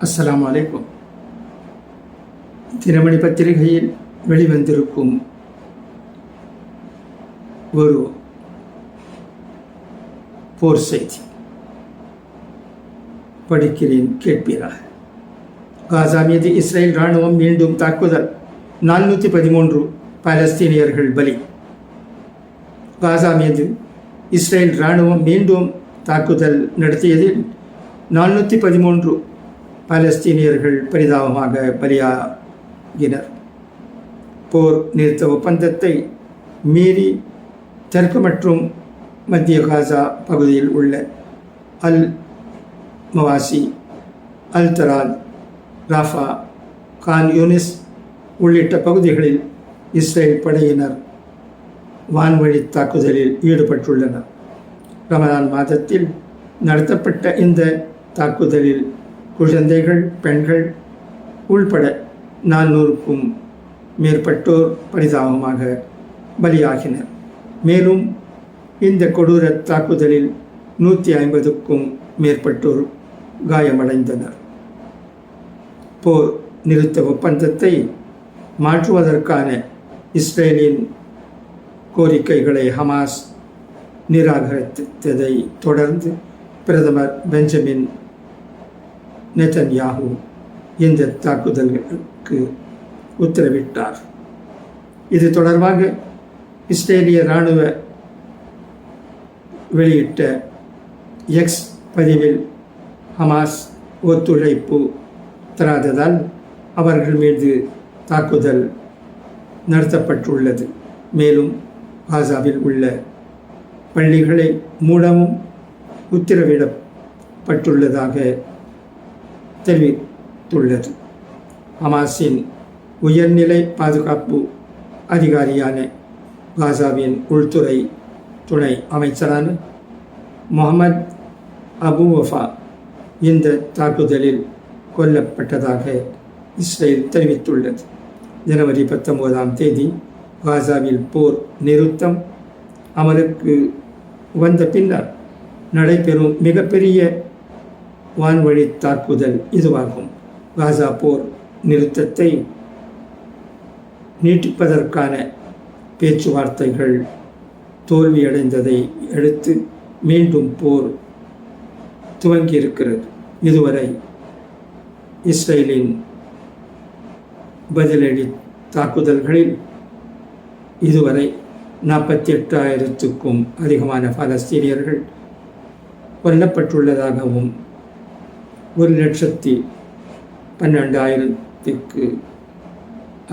அஸ்ஸலாமு அலைக்கும். தினமணி பத்திரிகையில் வெளிவந்திருக்கும் ஒரு போர் செய்தி படிக்கிறேன், கேட்பீராக. காசா மீது இஸ்ரேல் இராணுவம் மீண்டும் தாக்குதல், 413 பாலஸ்தீனியர்கள் பலி. காசா மீது இஸ்ரேல் இராணுவம் மீண்டும் தாக்குதல் நடத்தியதில் 413 பாலஸ்தீனியர்கள் பரிதாபமாக பலியாகினர். போர் நிறுத்த ஒப்பந்தத்தை மீறி தெற்கு மற்றும் மத்திய காசா பகுதியில் உள்ள அல் மவாசி, அல் தரால், ராஃபா, கான் யூனிஸ் உள்ளிட்ட பகுதிகளில் இஸ்ரேல் படையினர் வான்வழி தாக்குதலில் ஈடுபட்டுள்ளனர். ரமதான் மாதத்தில் நடத்தப்பட்ட இந்த தாக்குதலில் குழந்தைகள், பெண்கள் உள்பட 400க்கும் மேற்பட்டோர் பரிதாபமாக பலியாகினர். மேலும் இந்த கொடூர தாக்குதலில் 150க்கும் மேற்பட்டோர் காயமடைந்தனர். போர் நிறுத்த ஒப்பந்தத்தை மாற்றுவதற்கான இஸ்ரேலின் கோரிக்கைகளை ஹமாஸ் நிராகரித்ததை தொடர்ந்து பிரதமர் பெஞ்சமின் நெதன்யாகு இந்த தாக்குதல்களுக்கு உத்தரவிட்டார். இது தொடர்பாக இஸ்ரேலிய இராணுவ வெளியிட்ட எக்ஸ் பதிவில் ஹமாஸ் ஒத்துழைப்பு தராததால் அவர்கள் மீது தாக்குதல் நடத்தப்பட்டுள்ளது. மேலும் காசாவில் உள்ள பள்ளிகளை மூடவும் உத்தரவிடப்பட்டுள்ளதாக தெரிவித்துள்ளது. ஹமாஸின் உயர்நிலை பாதுகாப்பு அதிகாரியான காசாவின் உள்துறை துணை அமைச்சரான முகமது அபு வஃபா இந்த தாக்குதலில் கொல்லப்பட்டதாக இஸ்ரேல் தெரிவித்துள்ளது. ஜனவரி 19ஆம் தேதி காசாவில் போர் நிறுத்தம் அமலுக்கு வந்த பின்னர் நடைபெறும் மிகப்பெரிய வான்வழி தாக்குதல் இதுவாகும். காசா போர் நிறுத்தத்தை நீட்டிப்பதற்கான பேச்சுவார்த்தைகள் தோல்வியடைந்ததை அடுத்து மீண்டும் போர் துவங்கியிருக்கிறது. இதுவரை இஸ்ரேலின் பதிலடி தாக்குதல்களில் இதுவரை 48,000க்கும் அதிகமான பாலஸ்தீனியர்கள் கொல்லப்பட்டுள்ளதாகவும் 1,12,000க்கு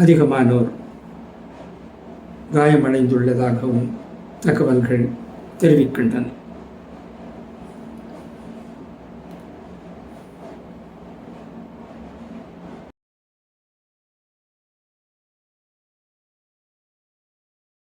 அதிகமானோர் காயமடைந்துள்ளதாகவும் தகவல்கள் தெரிவிக்கின்றன.